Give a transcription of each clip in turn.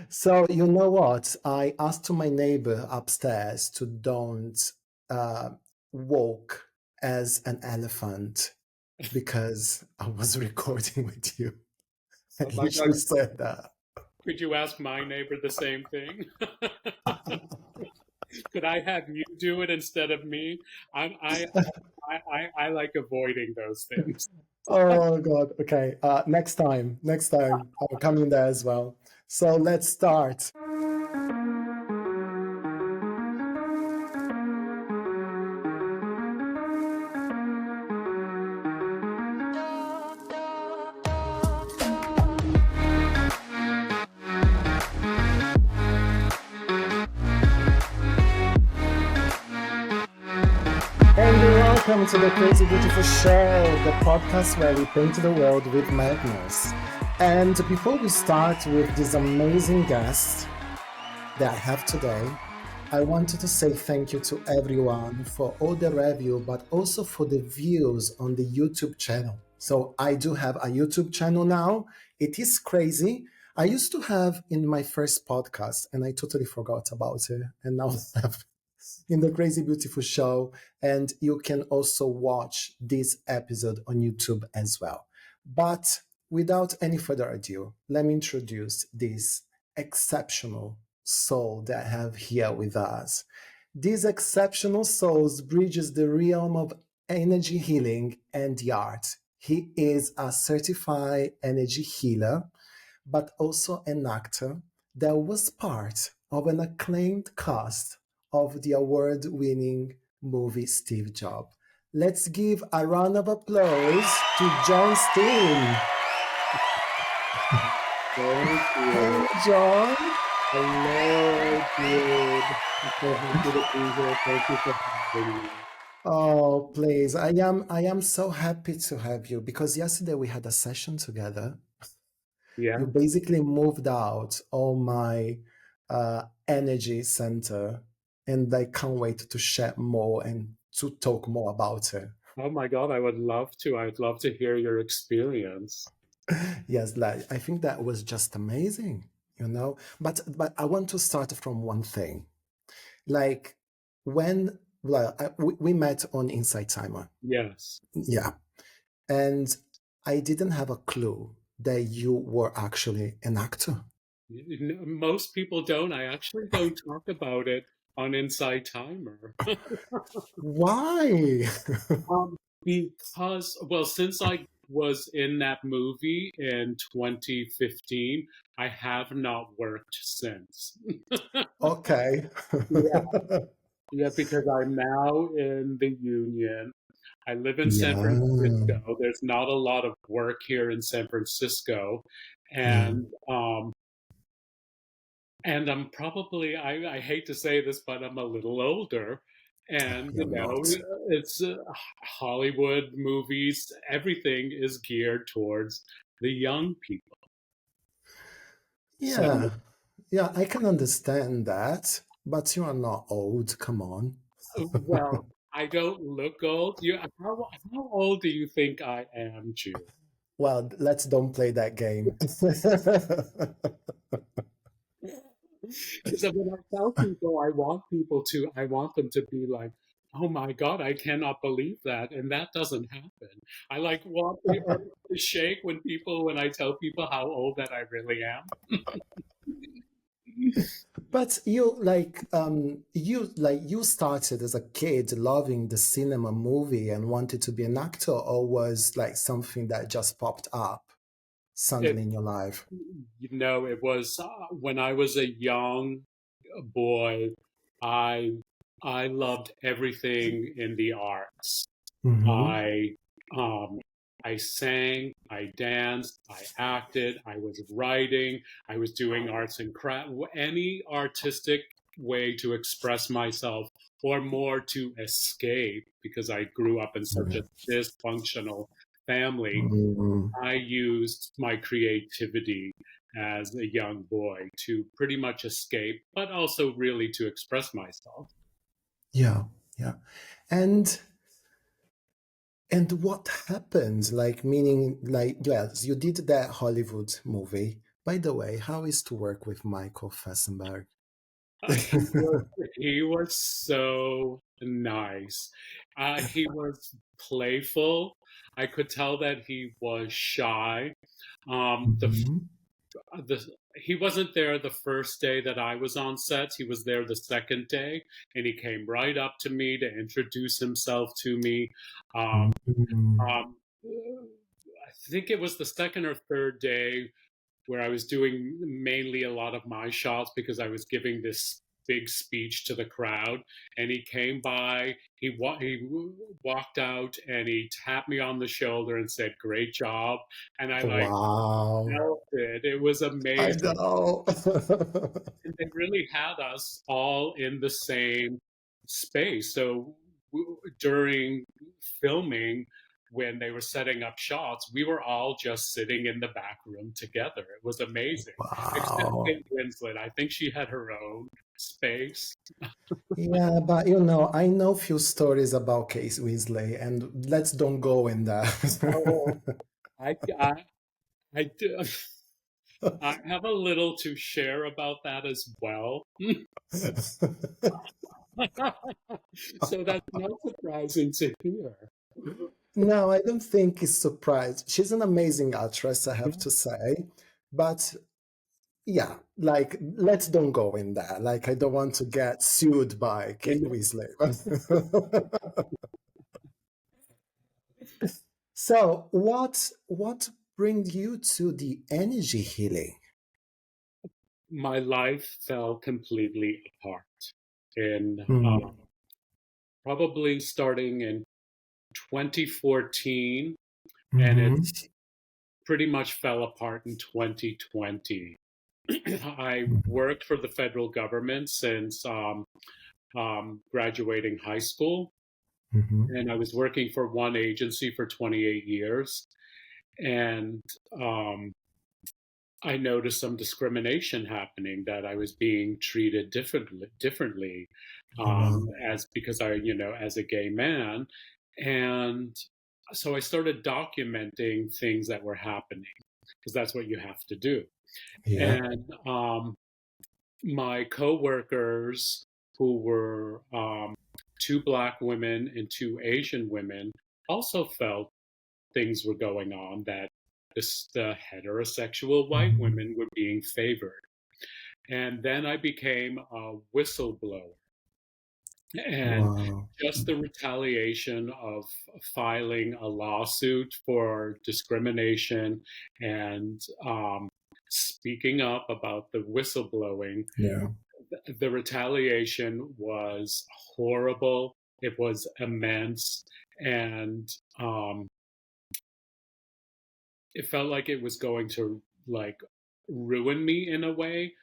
So you know what? I asked to my neighbor upstairs to don't uh, walk as an elephant because I was recording with you. I Oh my God, literally said that. could you ask my neighbor the same thing? Could I have you do it instead of me? I'm, I like avoiding those things. Oh God. Okay. Next time, I'll come in there as well. So let's start. And welcome to the Crazy Beautiful Show, the podcast where we paint the world with madness. And before we start with this amazing guest that I have today, I wanted to say thank you to everyone for all the review, but also for the views on the YouTube channel. So I do have a YouTube channel now. It is crazy. I used to have in my first podcast, and I totally forgot about it. And now I have in the Crazy Beautiful Show. And you can also watch this episode on YouTube as well. But without any further ado, let me introduce this exceptional soul that I have here with us. These exceptional souls bridges the realm of energy healing and the art. He is a certified energy healer, but also an actor that was part of an acclaimed cast of the award-winning movie Steve Jobs. Let's give a round of applause to John Steen. Thank Hey, you. John. Hello, dude. I'm so happy to be here. Thank you for having me. Oh, please. I am so happy to have you because yesterday we had a session together. You Yeah. basically moved out all my energy center, and I can't wait to share more and to talk more about it. Oh my God, I would love to. I'd love to hear your experience. Yes, like I think that was just amazing, you know. But I want to start from one thing. Like when we met on Inside Timer, Yes. yeah, and I didn't have a clue that you were actually an actor. Most people don't. I actually don't talk about it on Inside Timer. Why? Because, well, since I was in that movie in 2015, I have not worked since. Okay. Yeah, yeah, because I'm now in the union. I live in San Yeah. Francisco. There's not a lot of work here in San Francisco, Yeah. and I'm probably I hate to say this, but I'm a little older, and You're not. it's Hollywood movies. Everything is geared towards the young people. So, Yeah. Yeah, I can understand that, but you are not old. Come on. well, I don't look old. How old do you think I am, Jude? Well, let's don't play that game. Because when I tell people, I want them to be like, "Oh my God, I cannot believe that," and that doesn't happen. I like want the earth to shake when I tell people how old that I really am. But you started as a kid loving the cinema movie and wanted to be an actor, or was like something that just popped up It, suddenly in your life? it was when I was a young boy. I I loved everything in the arts. Hmm. I um, I sang, I danced, I acted, I was writing, I was doing arts and craft, any artistic way to express myself or more to escape because I grew up in such a dysfunctional family. Hmm. I used my creativity as a young boy to pretty much escape, but also really to express myself. Yeah, yeah. And and what happened? Like meaning like yes, you did that Hollywood movie, By the way, how is to work with Michael Fessenberg? He was he was so nice. He was playful. I could tell that he was shy. Um, the Mhm. the he wasn't there the first day that I was on set. He was there the second day, and he came right up to me to introduce himself to me. Um, Mhm. um, I think it was the second or third day where I was doing mainly a lot of my shots because I was giving this big speech to the crowd. And he came by, he walked out and he tapped me on the shoulder and said, "Great job." And I like Wow. felt it. It was I amazing. know. And they really had us all in the same space. So during filming, when they were setting up shots, we were all just sitting in the back room together. It was amazing. Except Wow. Kate Winslet. I think she had her own space. Yeah, but I know few stories about Case Weasley, and let's don't go in there. Oh, I, I, I do. I have a little to share about that as well. So that's not surprising to hear. No, I don't think it's surprised. She's an amazing actress, I have to say. But yeah, like let's don't go in there. Like I don't want to get sued by Kate Weasley. So what brings you to the energy healing? My life fell completely apart in Mm, probably starting in 2014, and it mhm, pretty much fell apart in 2020. I mhm, worked for the federal government since graduating high school, mhm. and I was working for one agency for 28 years. And um, I noticed some discrimination happening, that I was being treated differently Wow. as because as a gay man, and so I started documenting things that were happening because that's what you have to do. Yeah. And my coworkers, who were two black women and two Asian women, also felt things were going on, that the heterosexual white Mhm. women were being favored. And then I became a whistleblower. And Wow. just the retaliation of filing a lawsuit for discrimination and speaking up about the whistleblowing, Yeah. the retaliation was horrible. It was immense. And um, it felt like it was going to like ruin me in a way.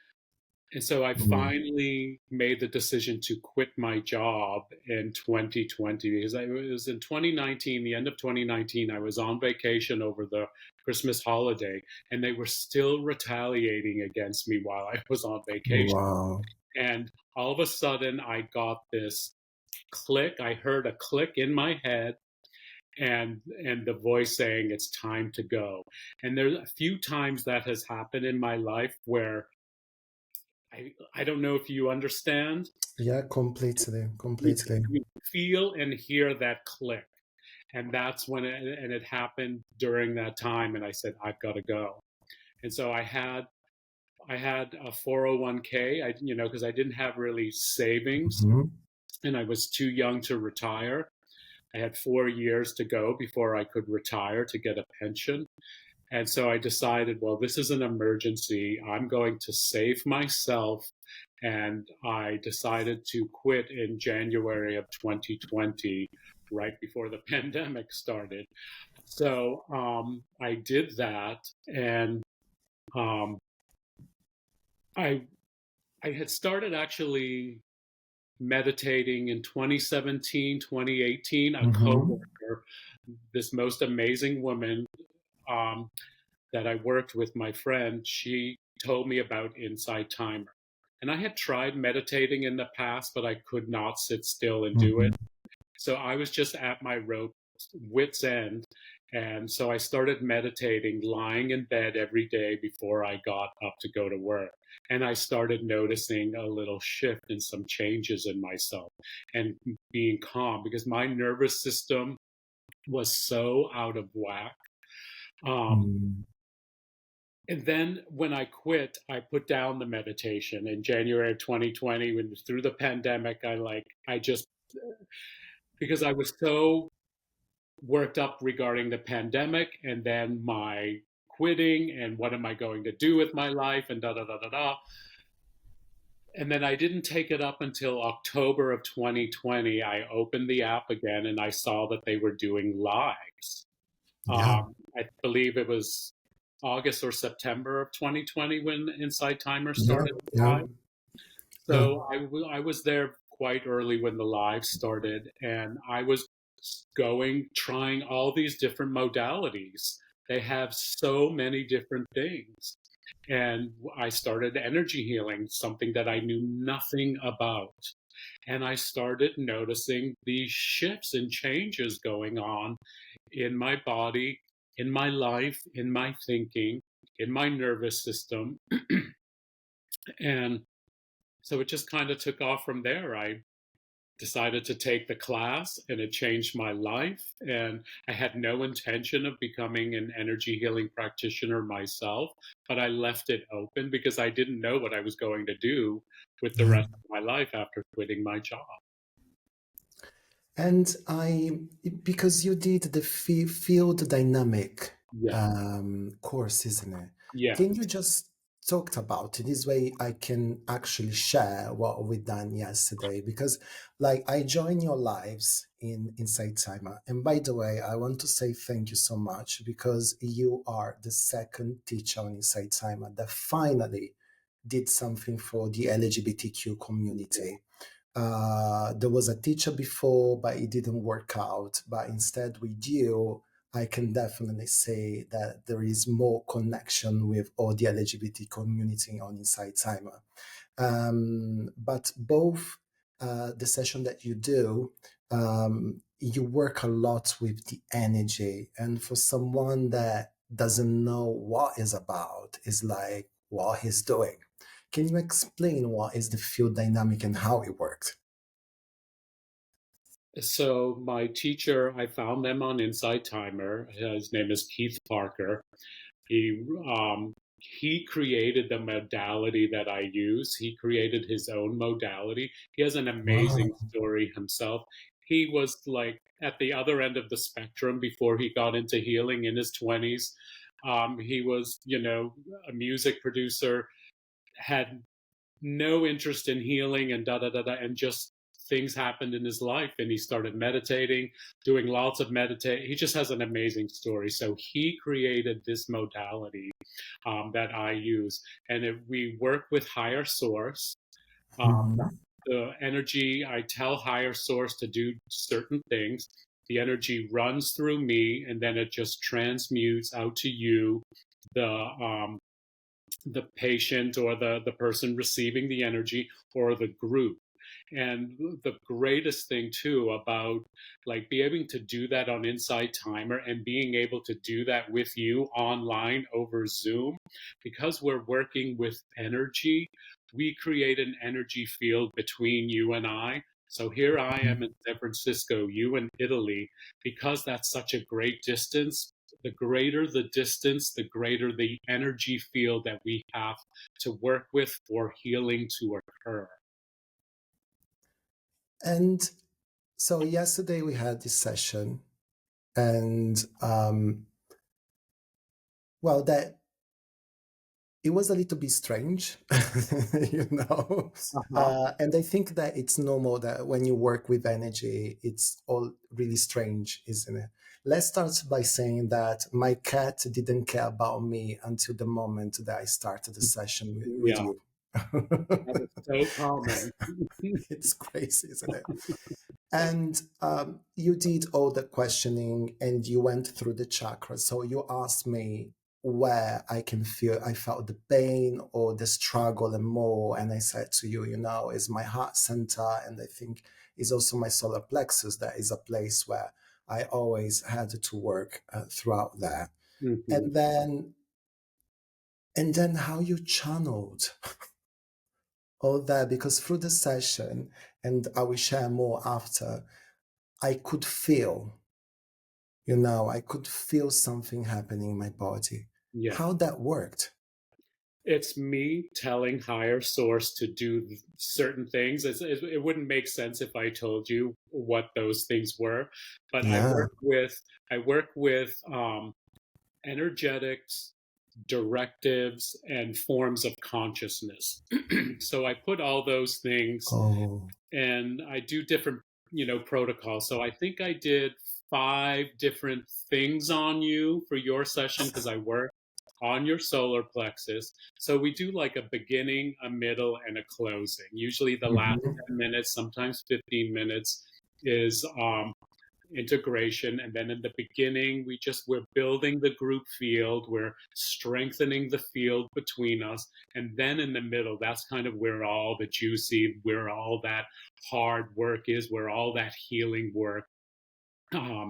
And so I Mm, finally made the decision to quit my job in 2020, because it was in 2019, the end of 2019, I was on vacation over the Christmas holiday, and they were still retaliating against me while I was on vacation. wow. And all of a sudden, I got this click. I heard a click in my head, and the voice saying it's time to go. And there's a few times that has happened in my life where I don't know if you understand. Yeah, completely, You, completely. you feel and hear that click, and that's when it happened during that time. And I said, I've got to go. And so I had a 401k. Because I didn't have really savings, Mhm. and I was too young to retire. I had 4 years to go before I could retire to get a pension. And so I decided, well, this is an emergency. I'm going to save myself. And I decided to quit in January of 2020, right before the pandemic started. So I did that. And um, I, I had started actually meditating in 2017, 2018. A Mhm. coworker, this most amazing woman, um, that I worked with, my friend, she told me about Insight Timer. And I had tried meditating in the past, but I could not sit still and do it. Mhm. So I was just at my wit's end. And so I started meditating, lying in bed every day before I got up to go to work. And I started noticing a little shift and some changes in myself and being calm because my nervous system was so out of whack. Um, Mm. and then when I quit, I put down the meditation in January of 2020. When through the pandemic, I just because I was so worked up regarding the pandemic and then my quitting and what am I going to do with my life and da da da da da. And then I didn't take it up until October of 2020. I opened the app again and I saw that they were doing lives. Yeah, I believe it was August or September of 2020 when Inside Timer yeah, started yeah, live. yeah. So I was there quite early when the live started, and I was trying all these different modalities. They have so many different things. And I started energy healing, something that I knew nothing about. And I started noticing these shifts and changes going on in my body, in my life, in my thinking, in my nervous system. And so it just kind of took off from there. I decided to take the class and it changed my life. And I had no intention of becoming an energy healing practitioner myself, but I left it open because I didn't know what I was going to do with the Yeah. rest of my life after quitting my job. And because you did the field dynamic Yeah. course, isn't it? Yeah. Can you just talk about it? This way I can actually share what we done yesterday. Because like I join your lives in Inside Timer. And by the way, I want to say thank you so much because you are the second teacher on Inside Timer that finally did something for the LGBTQ community. There was a teacher before, but it didn't work out. But instead, with you, I can definitely say that there is more connection with all the LGBT community on Inside Timer. But both the session that you do, you work a lot with the energy. And for someone that doesn't know what is about, is like what he's doing. Can you explain what is the field dynamic and how it works? So my teacher, I found them on Inside Timer. His name is Keith Parker. He he created the modality that I use. He created his own modality. He has an amazing Wow. story himself. He was like at the other end of the spectrum before he got into healing in his 20s. He was, a music producer, had no interest in healing and da da da da, and just things happened in his life, and he started meditating, doing lots of meditate. He just has an amazing story. So he created this modality that I use, and we work with higher source. Um, Mhm. the energy, I tell higher source to do certain things. The energy runs through me, and then it just transmutes out to you, the the patient or the person receiving the energy or the group. And the greatest thing too about like being able to do that on Inside Timer and being able to do that with you online over Zoom, because we're working with energy, we create an energy field between you and I. So here I am in San Francisco, you in Italy. Because that's such a great distance, the greater the distance, the greater the energy field that we have to work with for healing to occur. And so yesterday we had this session, and well, that it was a little bit strange, you know. Uh-huh. And I think that it's normal that when you work with energy, it's all really strange, isn't it? Let's start by saying that my cat didn't care about me until the moment that I started the session with Yeah, you. that is so common. It's crazy, isn't it? And you did all the questioning and you went through the chakras. So you asked me where I felt the pain or the struggle and more. And I said to you, is my heart center. And I think is also my solar plexus. That is a place where I always had to work throughout that. Hmm. And then, and then how you channeled all that, because through the session, and I will share more after, I could feel, I could feel something happening in my body. Yeah. How that worked. It's me telling higher source to do certain things. It wouldn't make sense if I told you what those things were, but Yeah. I work with energetics, directives, and forms of consciousness. So I put all those things, Oh. and I do different, protocols. So I think I did 5 different things on you for your session because I work on your solar plexus. So we do like a beginning, a middle, and a closing. Usually the last Mhm. 10 minutes, sometimes 15 minutes is integration. And then in the beginning, we're building the group field, we're strengthening the field between us. And then in the middle, that's kind of where all the juicy, where all that hard work is, where all that healing work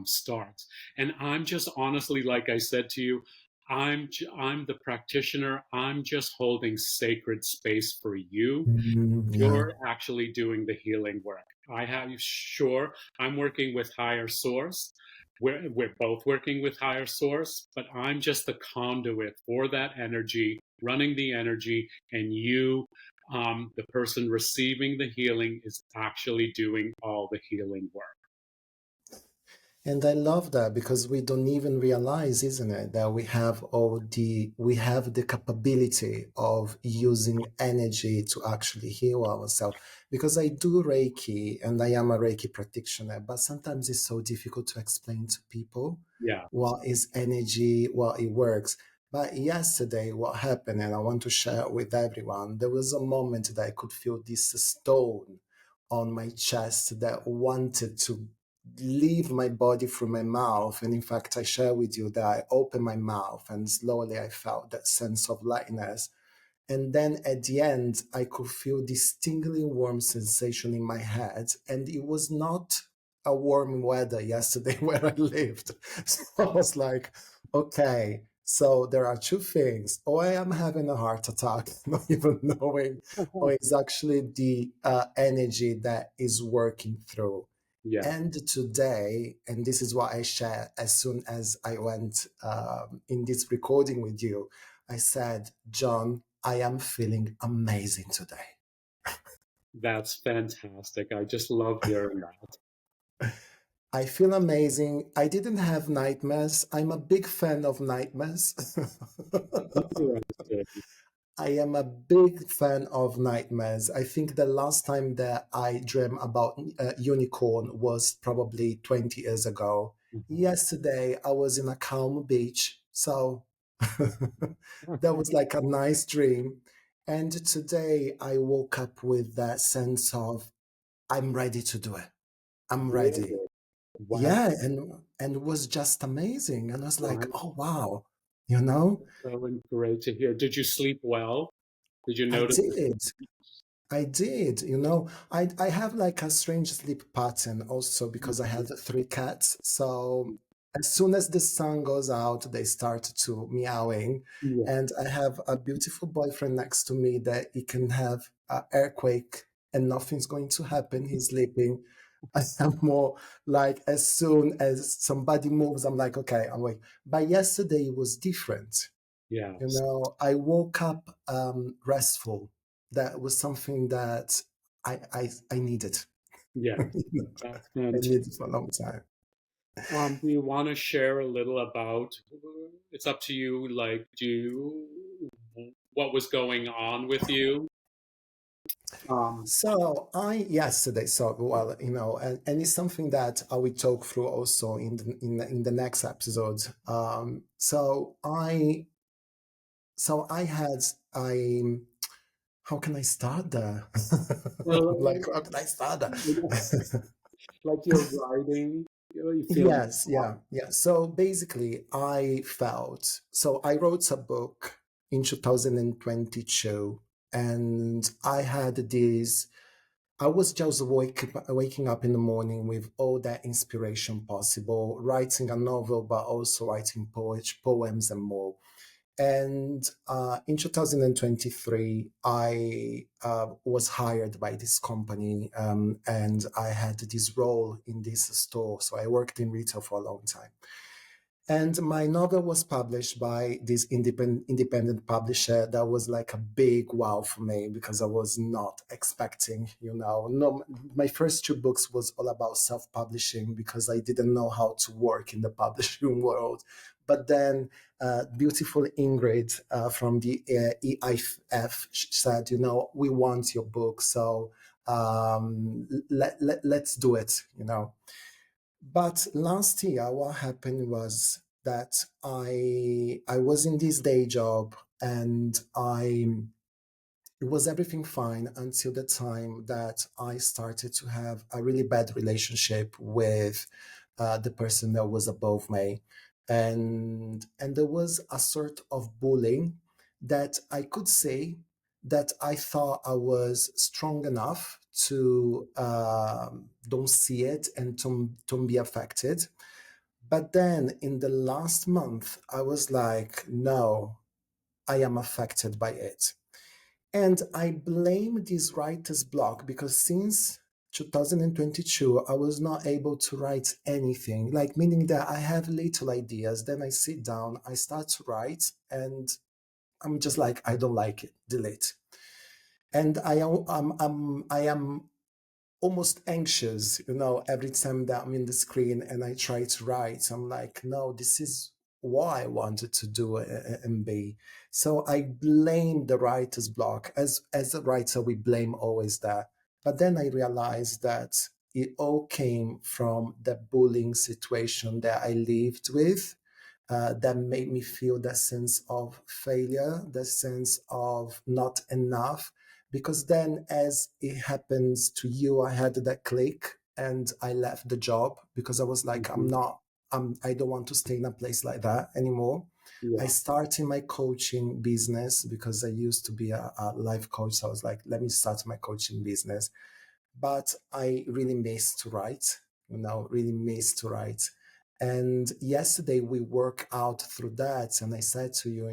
starts. And I'm just honestly, like I said to you, I'm the practitioner. I'm just holding sacred space for you. Yeah. You're actually doing the healing work. I have sure I'm working with higher source. We're both working with higher source, but I'm just the conduit for that energy, running the energy, and you, the person receiving the healing, is actually doing all the healing work. And I love that because we don't even realize, isn't it, that we have the capability of using energy to actually heal ourselves. Because I do Reiki and I am a Reiki practitioner, but sometimes it's so difficult to explain to people Yeah, what is energy, what it works. But yesterday, what happened, and I want to share it with everyone, there was a moment that I could feel this stone on my chest that wanted to leave my body through my mouth. And in fact, I share with you that I opened my mouth and slowly I felt that sense of lightness. And then at the end, I could feel this tingling warm sensation in my head. And it was not a warm weather yesterday where I lived. So I was like, okay, so there are two things. Or I am having a heart attack, not even knowing, or it's actually the energy that is working through. yeah, And today, and this is what I share as soon as I went in this recording with you, I said, John, I am feeling amazing today. that's fantastic. I just love hearing that. I feel amazing. I didn't have nightmares. I'm a big fan of nightmares. Interesting. I am a big fan of nightmares. I think the last time that I dreamt about unicorn was probably 20 years ago. Mhm. Yesterday, I was in a calm beach. So that was like a nice dream. And today, I woke up with that sense of, I'm ready to do it. I'm ready. Really? Wow. Yeah. And it was just amazing. And I was like, Wow. oh, wow. You know, So great to hear. Did you sleep well? Did you I notice? did. I did, I have like a strange sleep pattern also because I have 3 cats. So as soon as the sun goes out, they start to meowing. Yeah, And I have a beautiful boyfriend next to me that he can have an earthquake and nothing's going to happen. He's sleeping. I am more like as soon as somebody moves, I'm like, okay, I'm awake. But yesterday it was different. yeah, I woke up restful. That was something that I needed. yeah. You know, That's I fantastic. needed for a long time. Do you want to share a little about? It's up to you. Like, what was going on with you? Um, So I yesterday, so well, and it's something that I will talk through also in the next episode. So I had I how can I start there? Like well, how can I start you there? like you're writing, you feeling. Yes, yeah, yeah. So basically, I wrote a book in 2022, and I had this. I was just waking up in the morning with all that inspiration possible, writing a novel, but also writing poems and more. And in 2023, I was hired by this company, and I had this role in this store. So I worked in retail for a long time. And my novel was published by this independent publisher. That was like a big wow for me because I was not expecting, no, my first two books was all about self-publishing because I didn't know how to work in the publishing world. But then beautiful Ingrid from the EIF said, we want your book. So let's do it. But last year, what happened was that I was in this day job, and it was everything fine until the time that I started to have a really bad relationship with the person that was above me, and there was a sort of bullying that I could say that I thought I was strong enough to don't see it and to be affected. But then in the last month, I was like, no, I am affected by it. And I blame this writer's block because since 2022, I was not able to write anything, like meaning that I have little ideas. Then I sit down, I start to write, and I'm just like, I don't like it, delete. And I am almost anxious, every time that I'm in the screen and I try to write. I'm like, no, this is what I wanted to do and be. So I blame the writer's block. As a writer, we blame always that. But then I realized that it all came from the bullying situation that I lived with, that made me feel that sense of failure, that sense of not enough. Because then, as it happens to you, I had that click and I left the job because I was like, Mhm. I don't want to stay in a place like that anymore. I Yeah. started my coaching business because I used to be a life coach. So I was like, let me start my coaching business. But I really miss to write, really miss to write. And yesterday we work out through that, and I said to you,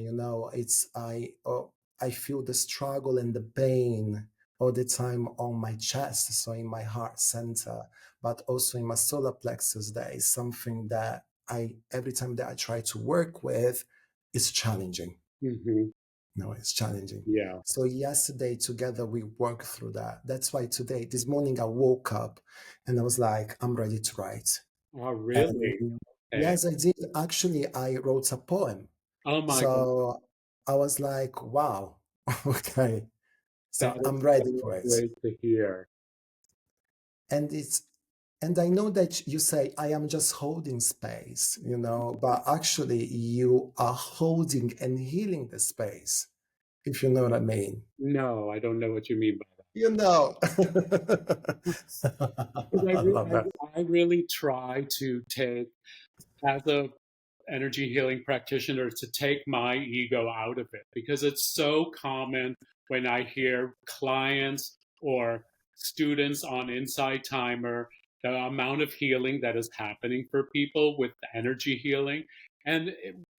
I feel the struggle and the pain all the time on my chest, so in my heart center, but also in my solar plexus. That is something that every time that I try to work with, it's challenging. Hmm. No, it's challenging. Yeah. So yesterday together we worked through that. That's why this morning I woke up and I was like, I'm ready to write. Oh, really? And Okay. yes, I did. Actually, I wrote a poem. Oh my God. So I was like, wow, okay. That So is I'm ready so for it. great to hear. And and I know that you say I am just holding space, but actually you are holding and healing the space, if you know what I mean. No, I don't know what you mean by that. You know. 'Cause I love that. I really try to take, as a energy healing practitioner, to take my ego out of it because it's so common when I hear clients or students on Inside Timer, the amount of healing that is happening for people with energy healing. And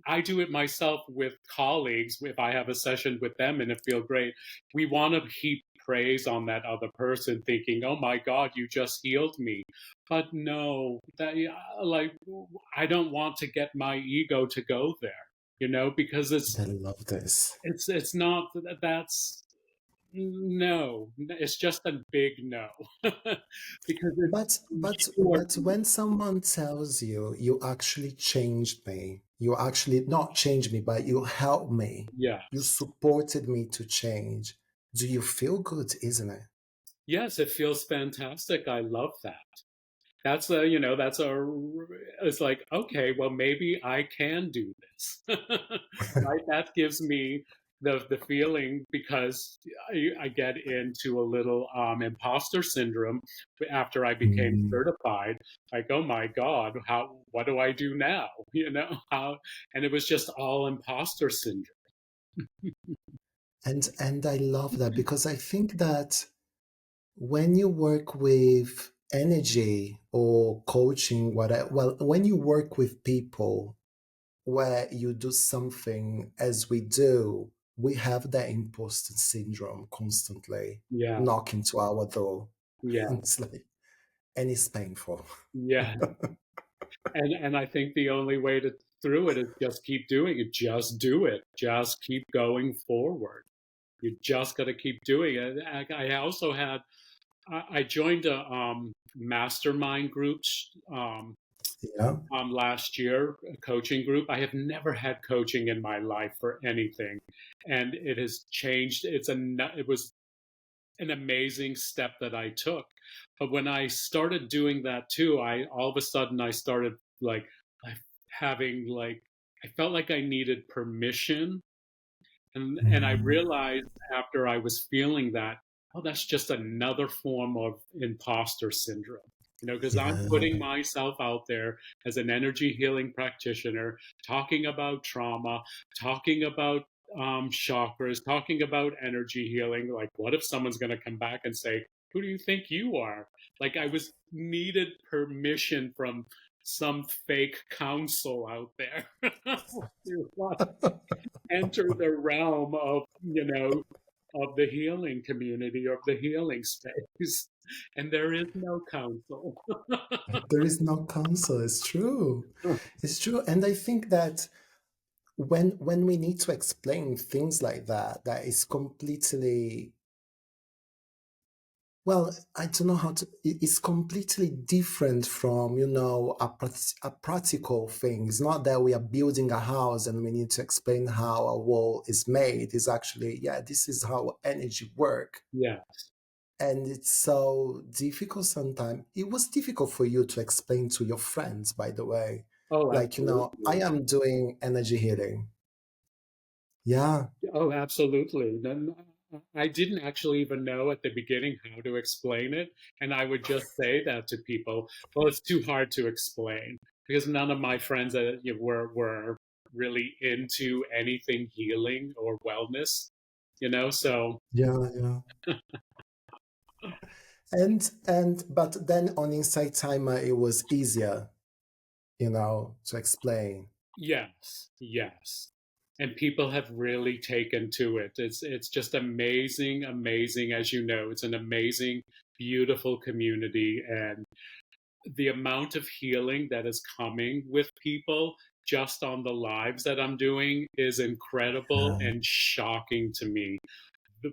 I do it myself with colleagues. If I have a session with them and it feels great, we want to heap praise on that other person, thinking, "Oh my God, you just healed me." But no, that, yeah, like, I don't want to get my ego to go there, because I love this. it's not, that's, no, it's just a big no. Because you are, But when someone tells you you actually changed me, you actually not changed me, but you helped me, you yes. supported me to change. Do you feel good, isn't it? Yes, it feels fantastic. I love that. That's it's like, okay, well, maybe I can do this. Right? That gives me the feeling, because I get into a little imposter syndrome after I became Mm. certified. Like, oh my God, what do I do now? How, and it was just all imposter syndrome. And I love that because I think that When you work with energy or coaching, whatever, well, when you work with people where you do something as we do, we have that imposter syndrome constantly Yeah, knocking to our door. yeah, It's like, and it's painful. yeah. And I think the only way to through it is just keep doing it. Just do it. Just keep going forward. You just got to keep doing it. I also had I joined a mastermind groups Yeah, last year, a coaching group. I have never had coaching in my life for anything, and it has changed. It was an amazing step that I took. But when I started doing that too, I all of a sudden I started like having like I felt like I needed permission, and I mhm, realized after I was feeling that, oh, that's just another form of imposter syndrome. Because I'm putting yeah, myself out there as an energy healing practitioner, talking about trauma, talking about chakras, talking about energy healing. Like, what if someone's going to come back and say, "Who do you think you are?" Like, I was needed permission from some fake council out there to enter the realm of of the healing community, of the healing space, and there is no council. there is no counsel. It's true. It's true. And I think that when we need to explain things like that, that is completely, well, I don't know how to, it's completely different from, a practical thing. It's not that we are building a house and we need to explain how a wall is made. It's actually, yeah, this is how energy work. Yeah. And it's so difficult sometimes. It was difficult for you to explain to your friends, by the way. Oh, Like, I absolutely. am doing energy healing. Yeah, Oh, absolutely. Then I didn't actually even know at the beginning how to explain it, and I would just say that to people. Well, it's too hard to explain because none of my friends were really into anything healing or wellness. So yeah, yeah. But then on Insight Timer, it was easier, to explain. yes, yes. And people have really taken to it. It's just amazing, amazing. As you know, it's an amazing, beautiful community, and the amount of healing that is coming with people just on the lives that I'm doing is incredible Yeah, and shocking to me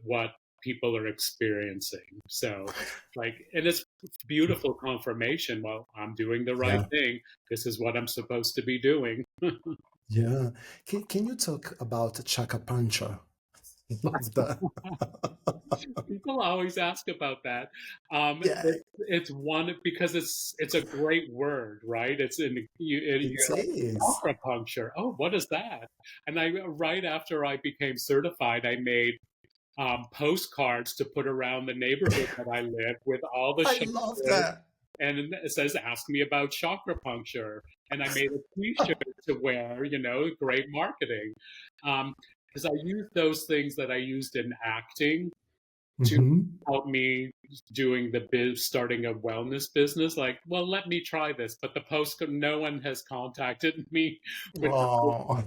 what people are experiencing. So, like, and it's beautiful confirmation. Well, I'm doing the right yeah, thing. This is what I'm supposed to be doing. yeah. Can you talk about Chaka Pancha? Love that. People always ask about that. Yeah, It's one because it's a great word, right? It's in it you're like is. acupuncture. Oh, what is that? And I right after I became certified, I made postcards to put around the neighborhood that I live with all the I love chakras, that. and it says "Ask me about chakra puncture." And I made a T-shirt to wear. Great marketing. Because I used those things that I used in acting to Hmm. help me doing starting a wellness business. Like, well, let me try this, but no one has contacted me with Oh,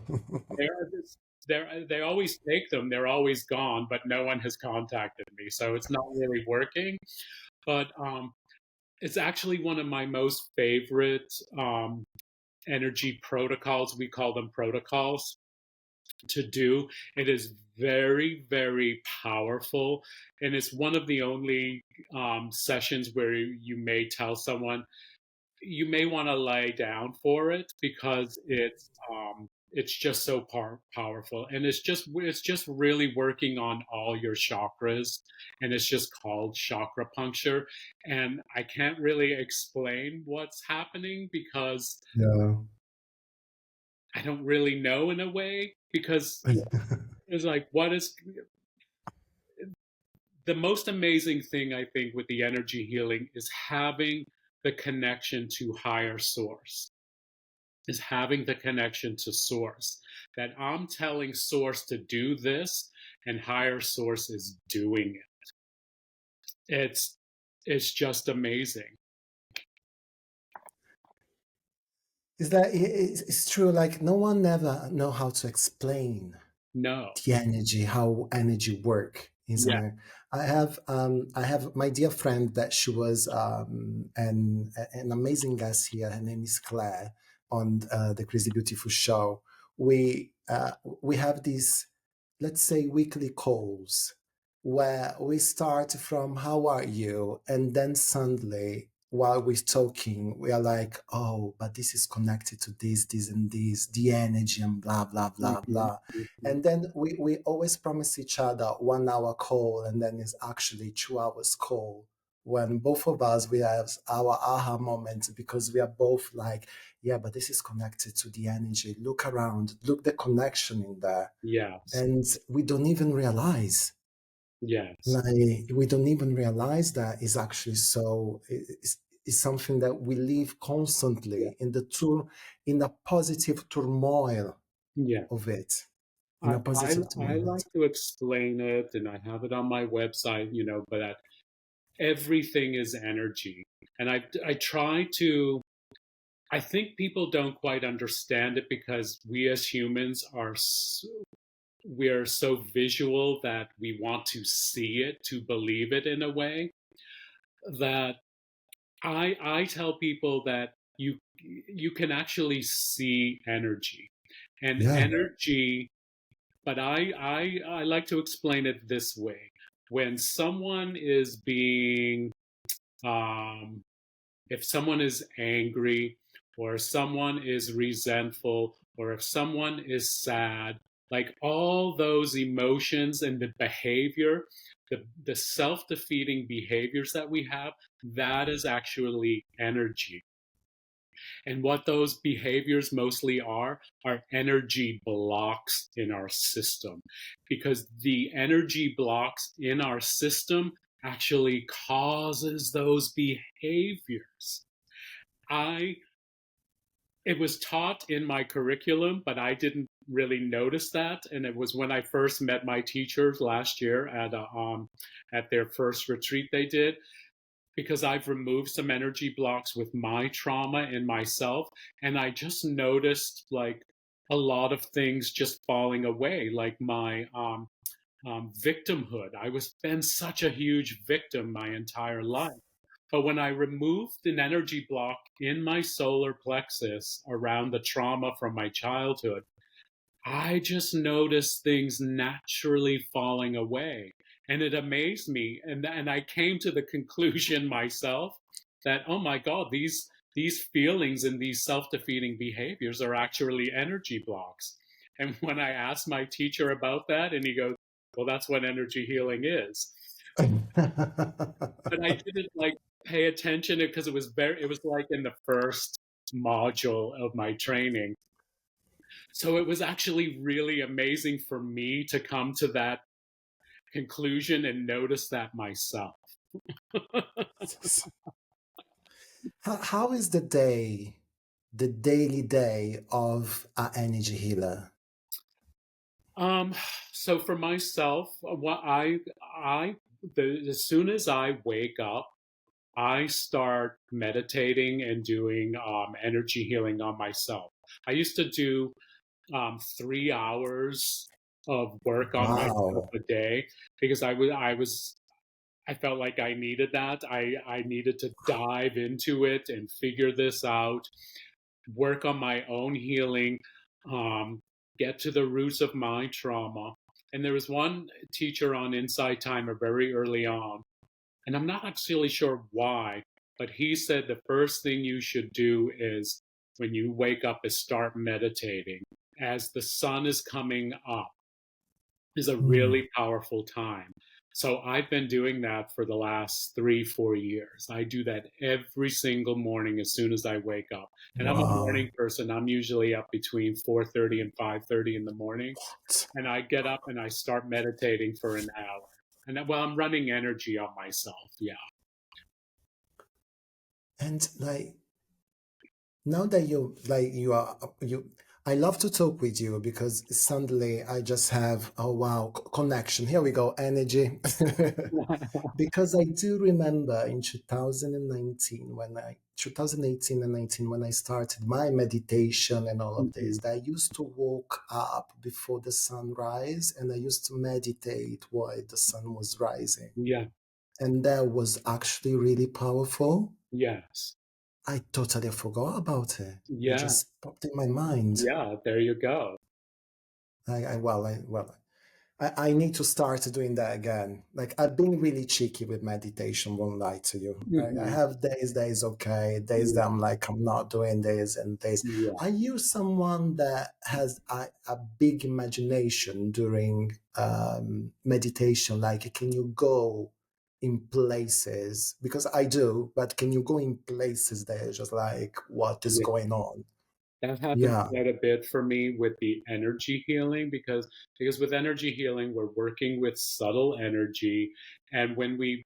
they're they always take them, they're always gone, but no one has contacted me, so it's not really working. But it's actually one of my most favorite energy protocols. We call them protocols to do. It is very, very powerful. And it's one of the only sessions where you may tell someone you may want to lay down for it because it's just so powerful, and it's just really working on all your chakras, and it's just called chakra puncture. And I can't really explain what's happening because yeah. I don't really know in a way, because it's like what is the most amazing thing I think with the energy healing is having the connection to higher source, is having the connection to source, that I'm telling source to do this and higher source is doing it. it's just amazing. Is that it's true? Like no one ever know how to explain No. the energy, how energy work, isn't Yeah. it? I have my dear friend that she was an amazing guest here. Her name is Claire on the Crazy Beautiful Show. We have these, let's say, weekly calls where we start from how are you, and then suddenly while we're talking we are like, oh, but this is connected to this and this, the energy and blah blah blah Mhm, blah. mhm. And then we always promise each other 1 hour call, and then it's actually 2 hours call, when both of us we have our aha moment, because we are both like, yeah, but this is connected to the energy. Look around, look the connection in there. Yes. And we don't even realize, Yes. like we don't even realize that is actually so is something that we live Yeah. constantly in the in a positive turmoil Yeah. of it, in I, a I positive I turmoil. like to explain it, and I have it on my website, but that everything is energy. And I try to, I think people don't quite understand it because we as humans we are so visual that we want to see it to believe it in a way that I tell people that you can actually see energy and Yeah, energy. But I like to explain it this way: when someone is being um, if someone is angry, or someone is resentful, or if someone is sad, like all those emotions and the behavior, the self-defeating behaviors that we have, that is actually energy. And what those behaviors mostly are energy blocks in our system, because the energy blocks in our system actually causes those behaviors. I It was taught in my curriculum, but I didn't really notice that. And it was when I first met my teachers last year at their first retreat they did, because I've removed some energy blocks with my trauma in myself, and I just noticed like a lot of things just falling away, like my victimhood. I was been such a huge victim my entire life. But when I removed an energy block in my solar plexus around the trauma from my childhood, I just noticed things naturally falling away. And it amazed me. And I came to the conclusion myself that, oh my God, these feelings and these self-defeating behaviors are actually energy blocks. And when I asked my teacher about that, and he goes, well, that's what energy healing is. But I didn't like pay attention because it was like in the first module of my training. So it was actually really amazing for me to come to that conclusion and notice that myself. how is the day, the daily day of an energy healer? Um, so for myself, as soon as I wake up, I start meditating and doing energy healing on myself. I used to do 3 hours of work on myself Wow. a day because I felt like I needed that. I needed to dive into it and figure this out, work on my own healing, um, get to the roots of my trauma. And there was one teacher on Inside Timer very early on, and I'm not actually sure why, but he said the first thing you should do is when you wake up is start meditating. As the sun is coming up is a Hmm. really powerful time. So I've been doing that for the last 3, 4 years. I do that every single morning as soon as I wake up. And I'm a Wow. morning person. I'm usually up between 4:30 and 5:30 in the morning. And I get up and I start meditating for an hour. And well, I'm running energy on myself. Yeah. And like now that you like you are you I love to talk with you because suddenly I just have, oh wow, connection. Here we go, energy. Because I do remember in 2019 when I 2018 and 19 when I started my meditation and all of this, Mhm. that I used to wake up before the sunrise and I used to meditate while the sun was rising. Yeah. And that was actually really powerful. Yes. I totally forgot about it. It Yeah. just popped in my mind. Yeah. There you go. I need to start doing that again. Like I've been really cheeky with meditation, won't lie to you. I Mhm. have days that is okay, days Yeah. that I'm like, I'm not doing this and this. Yeah. Are you someone that has a big imagination during meditation? Like, can you go in places? Because I do, but can you go in places that are just like, what is Yeah. going on? That happens Yeah. quite a bit for me with the energy healing because with energy healing we're working with subtle energy, and when we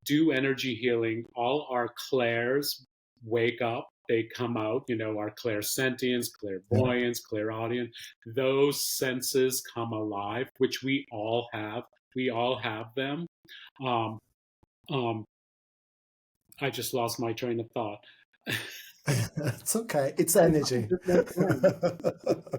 do energy healing, all our clairs wake up, they come out, our clairsentience, Yeah. clairvoyance, clairaudience, those senses come alive, which we all have. We all have them. Um, um, I just lost my train of thought. It's okay. It's energy. Just went blank.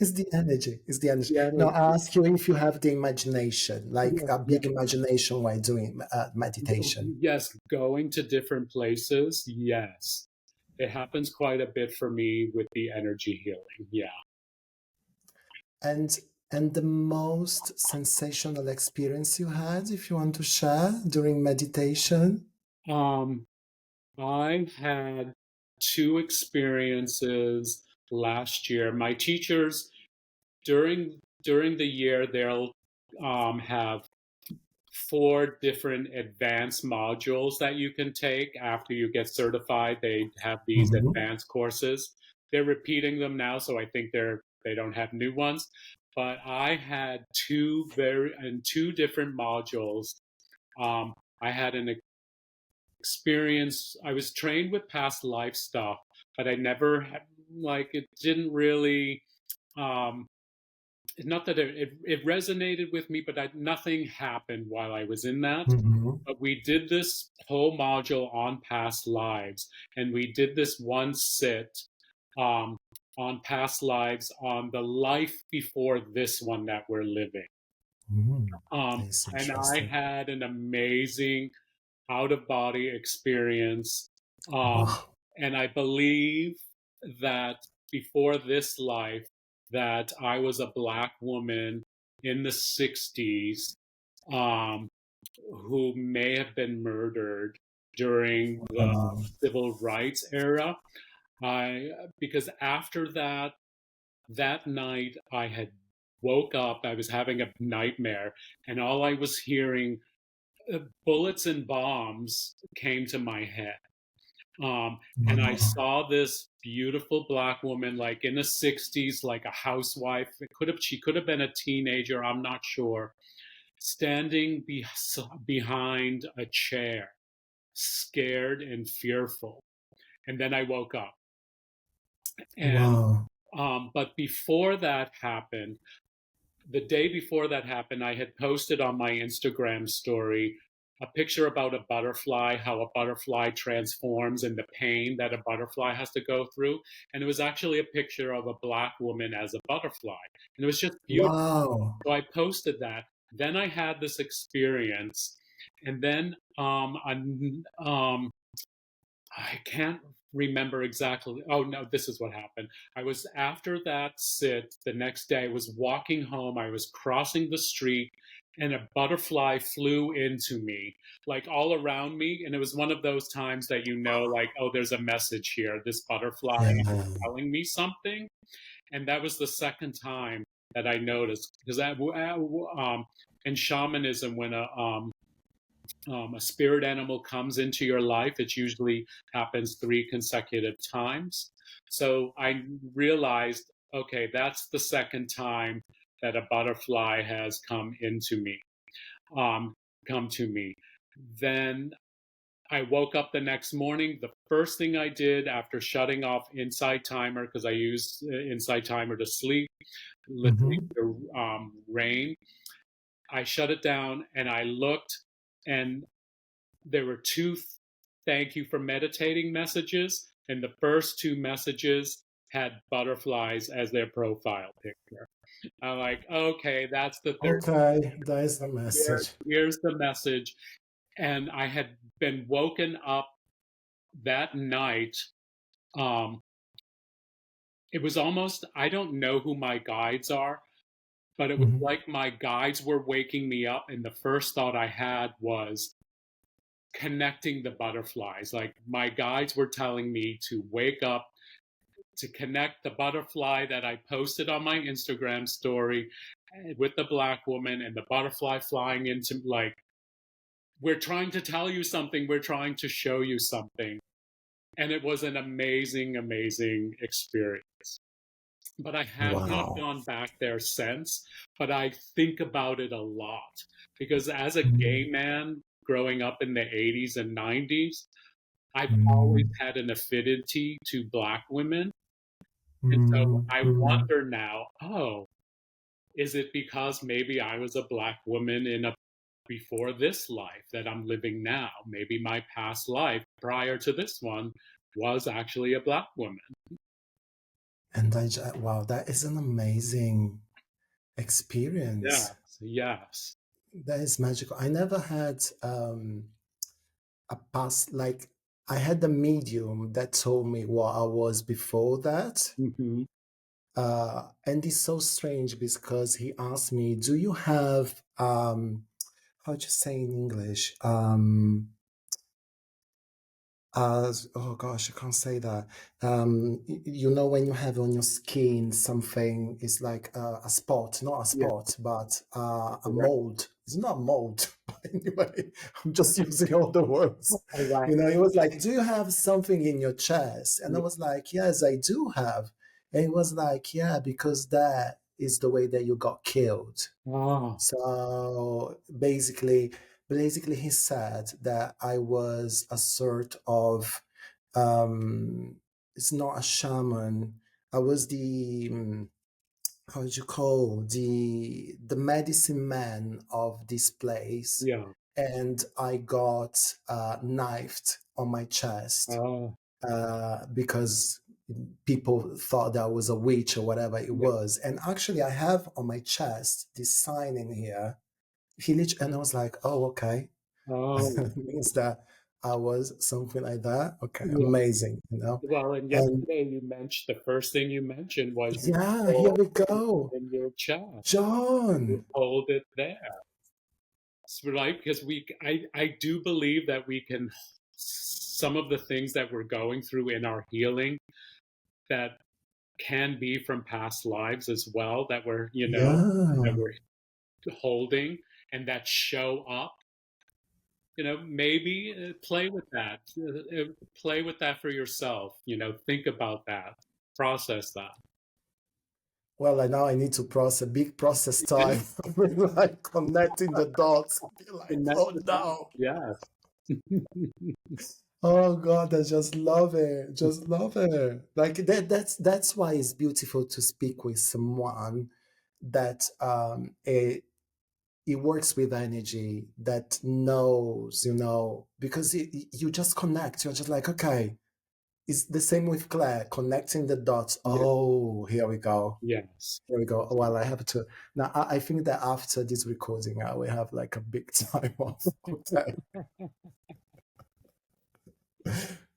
It's the energy. It's the energy. The Now, I energy. ask you if you have the imagination, like Yes, a yes. big imagination while doing meditation. Yes, going to different places. Yes. It happens quite a bit for me with the energy healing. Yeah. And and the most sensational experience you had, if you want to share during meditation. Um, I had two experiences last year. My teachers during the year they'll have four different advanced modules that you can take after you get certified. They have these Mhm. advanced courses. They're repeating them now, so I think they don't have new ones. But I had two different modules. Um, I had an experience. I was trained with past life stuff, but I never had, like, it didn't really um not that it resonated with me, but nothing happened while I was in that. Mhm. But we did this whole module on past lives, and we did this one sit um, on past lives on the life before this one that we're living. Mm. It's And I interesting. had an amazing out of body experience. Um, Wow. and I believe that before this life, that I was a Black woman in the 60s um, who may have been murdered during the civil rights era. I Because after that night I had woke up, I was having a nightmare, and all I was hearing bullets and bombs came to my head. Um, and I Wow. saw this beautiful Black woman, like in the 60s, like a housewife. She could have been a teenager, I'm not sure, standing behind a chair, scared and fearful. And then I woke up. And Wow. but before that happened, the day before that happened, I had posted on my Instagram story a picture about a butterfly, how a butterfly transforms and the pain that a butterfly has to go through. And it was actually a picture of a Black woman as a butterfly. And it was just beautiful. Wow. So I posted that. Then I had this experience. And then I can't remember exactly. Oh no, this is what happened. I was after that sit the next day. I was walking home. I was crossing the street, and a butterfly flew into me, like all around me. And it was one of those times that like, oh, there's a message here. This butterfly is Yeah. telling me something. And that was the second time that I noticed because in shamanism, when a spirit animal comes into your life, it usually happens three consecutive times. So I realized, okay, that's the second time that a butterfly has um, come to me. Then I woke up the next morning. The first thing I did after shutting off Insight Timer, because I used Insight Timer to sleep, listening Mhm. to rain, I shut it down and I looked, and there were two thank you for meditating messages. And the first two messages had butterflies as their profile picture. I'm like, okay, that's the third. Okay, that is the message. Here's the message. And I had been woken up that night. Um, it was almost, I don't know who my guides are, but it was Mhm. like my guides were waking me up. And the first thought I had was connecting the butterflies. Like my guides were telling me to wake up, to connect the butterfly that I posted on my Instagram story with the black woman and the butterfly flying into, like, we're trying to tell you something, we're trying to show you something. And it was an amazing, amazing experience. But I have not Wow. gone back there since, but I think about it a lot because as a Mm, gay man growing up in the 80s and 90s, I've always mm, had an affinity to black women. And so mm, I mm. wonder now, oh, is it because maybe I was a black woman in a before this life that I'm living now? Maybe my past life prior to this one was actually a black woman. And wow, that is an amazing experience. Yes, yes. That is magical. I never had a past, like, I had a medium that told me what I was before that. Hmm. And it's so strange because he asked me, do you have, how do you say in English? Oh gosh, I can't say that. You know, when you have on your skin something, it's like a spot, not a Yeah, spot, but a correct. mold. It's not a mold, but anyway, I'm just using all the words. All right. You know, it was like, do you have something in your chest? And I Yeah. was like, yes, I do have. And it was like, yeah, because that is the way that you got killed. Oh, So basically, he said that I was a sort of, um, it's not a shaman. I was the, how do you call, the medicine man of this place, yeah. and I got knifed on my chest Oh, because people thought that I was a witch or whatever it yeah. was. And actually, I have on my chest this sign in here. And I was like, oh, okay. Oh, It means that I was something like that. Okay, yeah. amazing, you know. Well, and And yesterday you mentioned the first thing you mentioned was you yeah, here hold we it go. in your chest. You John. hold it there. Right? Because I do believe that we can, some of the things that we're going through in our healing that can be from past lives as well, that we're, that Yeah. we're holding and that show up. Maybe play with that for yourself. Think about that, process that. Well, now I need to process big process time. Like connecting the dots. Be like, Connect oh with that. no. Yes. Oh God, I just love it. Just love it. Like that's why it's beautiful to speak with someone that it works with energy, that knows, because you just connect. You're just like, okay, it's the same with Claire, connecting the dots. Yeah. Oh, here we go. Yes. Here we go. Well, I have to now. I think that after this recording, I will have like a big time off. Okay.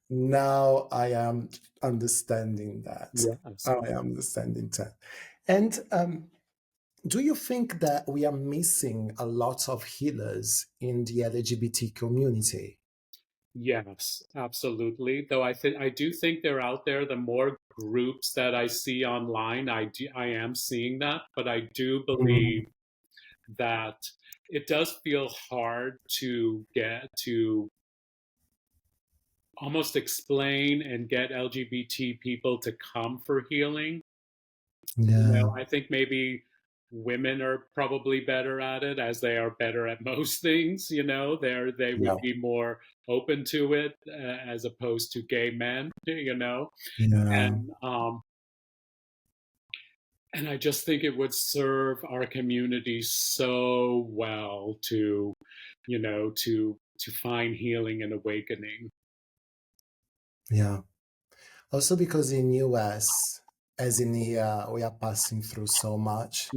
Now I am understanding that. Yes. I am understanding that. And do you think that we are missing a lot of healers in the LGBT community? Yes, absolutely. Though I do think they're out there. The more groups that I see online, I am seeing that, but I do Mm, believe that it does feel hard to get to almost explain and get LGBT people to come for healing. yeah. I think maybe women are probably better at it, as they are better at most things. They would Yeah. be more open to it, as opposed to gay men. Yeah. And and I just think it would serve our community so well to find healing and awakening. Yeah. Also because in US, as in here, we are passing through so much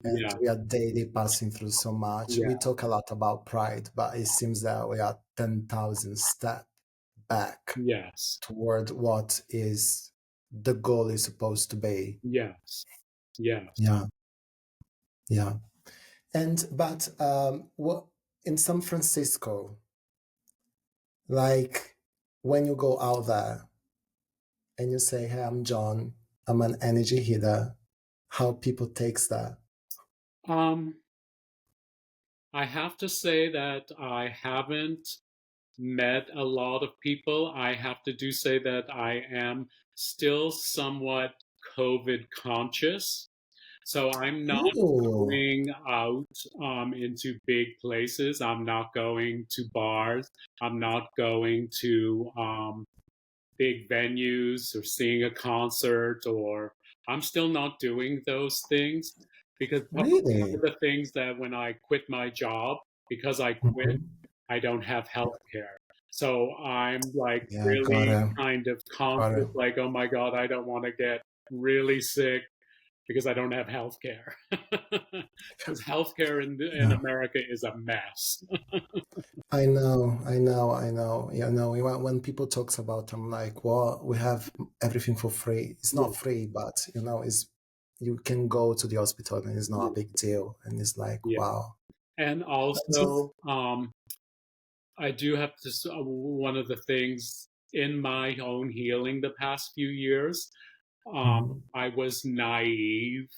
and Yeah, we are daily passing through so much. We yeah, talk a lot about pride, but it seems that we are 10,000 steps back yes, toward what is the goal is supposed to be. yes, yes. Yeah, yeah. But what in San Francisco, like when you go out there and you say, "Hey, I'm John. I'm an energy healer," how people takes that? Um, I have to say that I haven't met a lot of people. I have to do say that I am still somewhat COVID conscious. So I'm not Ooh, going out into big places. I'm not going to bars. I'm not going to big venues or seeing a concert, or I'm still not doing those things because one really? of the things that when I quit my job, because I quit, Mhm. I don't have health care. So I'm like Yeah, got really it. kind of Got conscious, it. like, oh my God, I don't want to get really sick because I don't have health care. Because healthcare in Yeah. America is a mess. I know, I know, I know. You know, when people talks about, I'm like, well, we have everything for free. It's Yeah, not free, but it's you can go to the hospital and it's not yeah, a big deal. And it's like, yeah. wow. And Just, also, I do have to. One of the things in my own healing the past few years, mhm. I was naive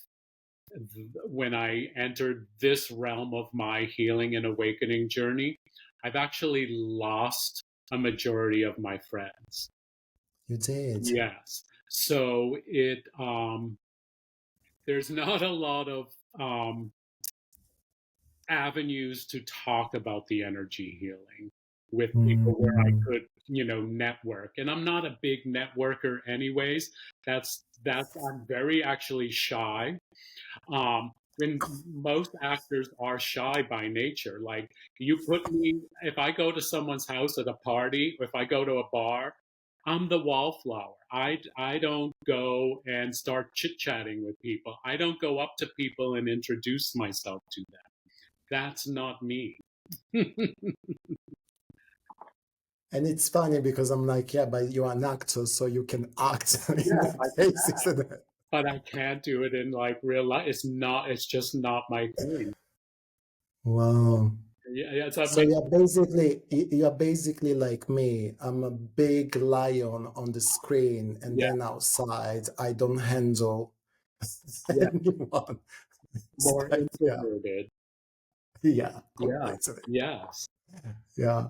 when I entered this realm of my healing and awakening journey. I've actually lost a majority of my friends. You did. Yes. So there's not a lot of um, avenues to talk about the energy healing with people where I Mm, could, network. And I'm not a big networker anyways. I'm very actually shy. When most actors are shy by nature. Like you put me, if I go to someone's house at a party, or if I go to a bar, I'm the wallflower. I don't go and start chit chatting with people. I don't go up to people and introduce myself to them. That's not me. Yeah, and it's funny because I'm like, yeah, but you're an actor, so you can act in I that can, case, isn't it? but I can't do it in like real life. It's just not my thing. Wow. Yeah, yeah, so So you're basically like me. I'm a big lion on the screen, and yeah, then outside I don't handle yeah, anyone. It's more like, yeah, introverted. yeah, Yeah, completely. yes, Yeah.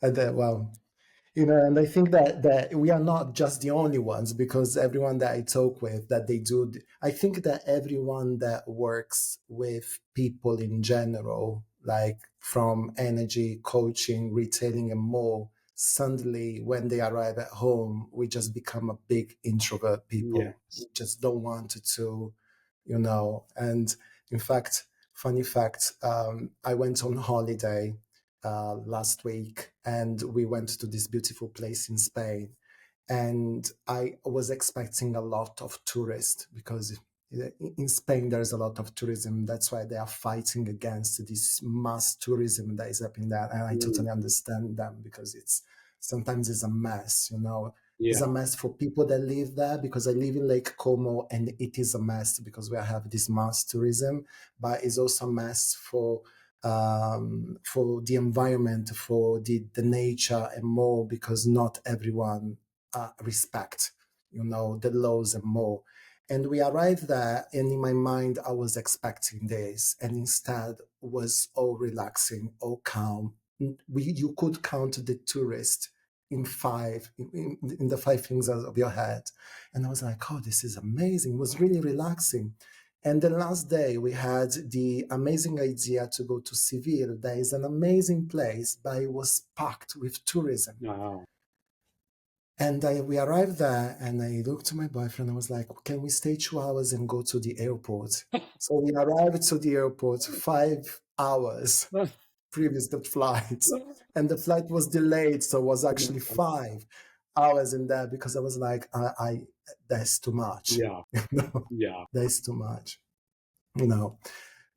And then, well, and I think that we are not just the only ones because everyone that I talk with that they do, I think that everyone that works with people in general, like from energy, coaching, retailing, and more, suddenly when they arrive at home, we just become a big introvert people. We yes, just don't want and in fact, funny fact, I went on holiday last week, and we went to this beautiful place in Spain. And I was expecting a lot of tourists because in Spain there's a lot of tourism. That's why they are fighting against this mass tourism that is happening there. And I mm, totally understand them because sometimes it's a mess. It's yeah, a mess for people that live there because I live in Lake Como and it is a mess because we have this mass tourism, but it's also a mess for the environment, for the nature and more because not everyone respect, the laws and more. And we arrived there, and in my mind, I was expecting this, and instead was all relaxing, all calm. You could count the tourists in the five fingers of your head, and I was like, "Oh, this is amazing!" It was really relaxing, And the last day, we had the amazing idea to go to Seville. There is an amazing place, but it was packed with tourism. Wow. And we arrived there, and I looked to my boyfriend. I was like, "Can we stay 2 hours and go to the airport?" So we arrived to the airport 5 hours previous to flight, and the flight was delayed, so it was actually 5 hours in there because I was like, "I that's too much." Yeah. Yeah. That's too much.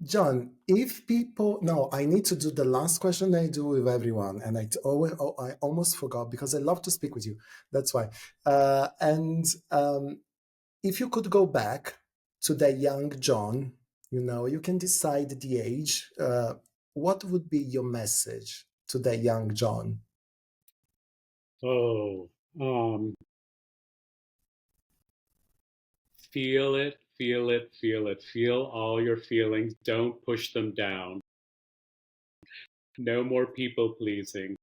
John, if people, no, I need to do the last question I do with everyone, and I almost forgot because I love to speak with you. That's why. And if you could go back to the young John, you can decide the age. What would be your message to the young John? Oh, feel it, feel it, feel it. Feel all your feelings. Don't push them down. No more people pleasing.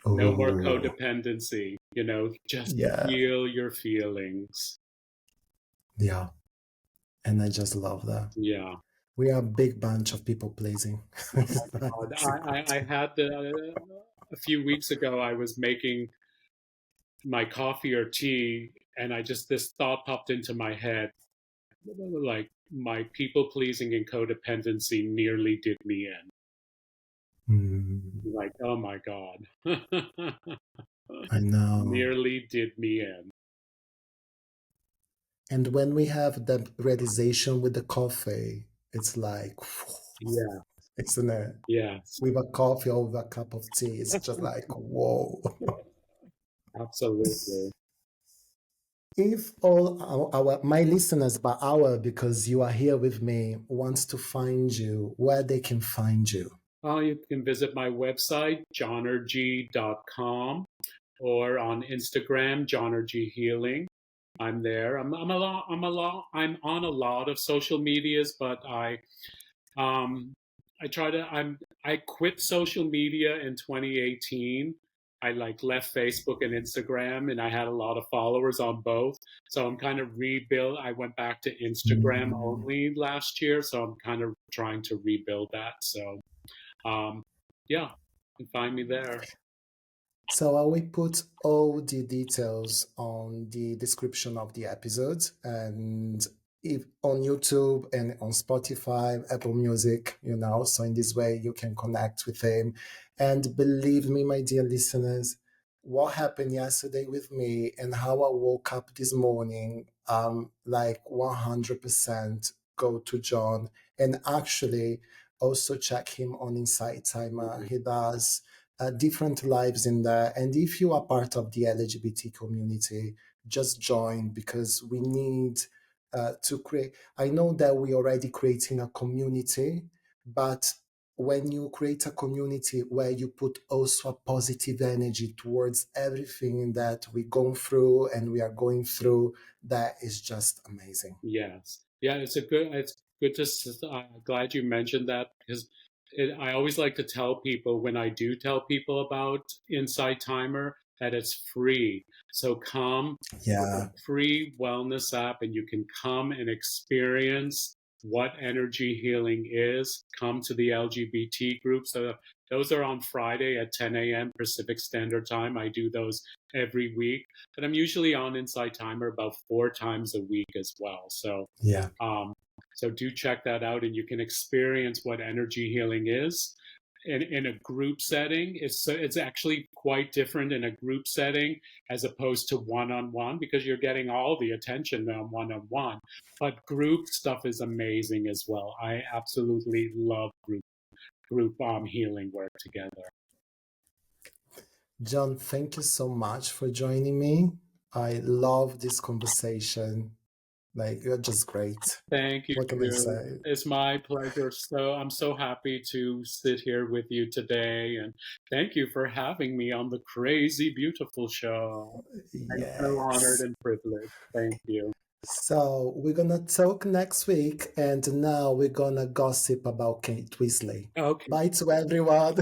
No more Oh, codependency. Just yeah, feel your feelings. yeah. And I just love that. Yeah. We are a big bunch of people pleasing. It's God, great. I had a few weeks ago, I was making my coffee or tea, and this thought popped into my head, like my people pleasing and codependency nearly did me in. Mm, Like, oh my God. I know. Nearly did me in. And when we have the realization with the coffee, it's like, Yeah. isn't it? Yes. With a coffee or with a cup of tea, it's just like, whoa. Absolutely. If all my listeners, but because you are here with me, wants to find you, where they can find you. Well, you can visit my website, johnerg.com, or on Instagram, johnerg healing. I'm there. I'm on a lot of social medias, but I quit social media in 2018. I left Facebook and Instagram, and I had a lot of followers on both. So I'm kind of rebuild. I went back to Instagram Mm. only last year, so I'm kind of trying to rebuild that. So yeah, you can find me there. So I will put all the details on the description of the episode, and if on YouTube and on Spotify, Apple Music, so in this way you can connect with him. And believe me, my dear listeners, what happened yesterday with me and how I woke up this morning, like 100% go to John, and actually also check him on Insight Timer. He does different lives in there. And if you are part of the LGBT community, just join because we need to create. I know that we're already creating a community, but when you create a community where you put also a positive energy towards everything that we're going through and we are going through, that is just amazing. Yes. Yeah, it's good to, I'm glad you mentioned that because I always like to tell people when I do tell people about Insight Timer that it's free. So come, it's a Yeah, free wellness app and you can come and experience what energy healing is. Come to the LGBT group. So those are on Friday at 10 a.m. Pacific Standard Time. I do those every week. But I'm usually on Insight Timer about 4 times a week as well. yeah. So do check that out, and you can experience what energy healing is. In a group setting, it's actually quite different in a group setting as opposed to one-on-one because you're getting all the attention on one-on-one. But group stuff is amazing as well. I absolutely love group healing work together. John, thank you so much for joining me. I love this conversation. Like, you're just great. Thank you, What can I Drew. say? It's my pleasure. So I'm so happy to sit here with you today, and thank you for having me on the Crazy Beautiful show. I'm so honored Yes. and privileged. Thank you. So, we're gonna talk next week, and now we're gonna gossip about Kate Weasley. Okay. Bye to everyone.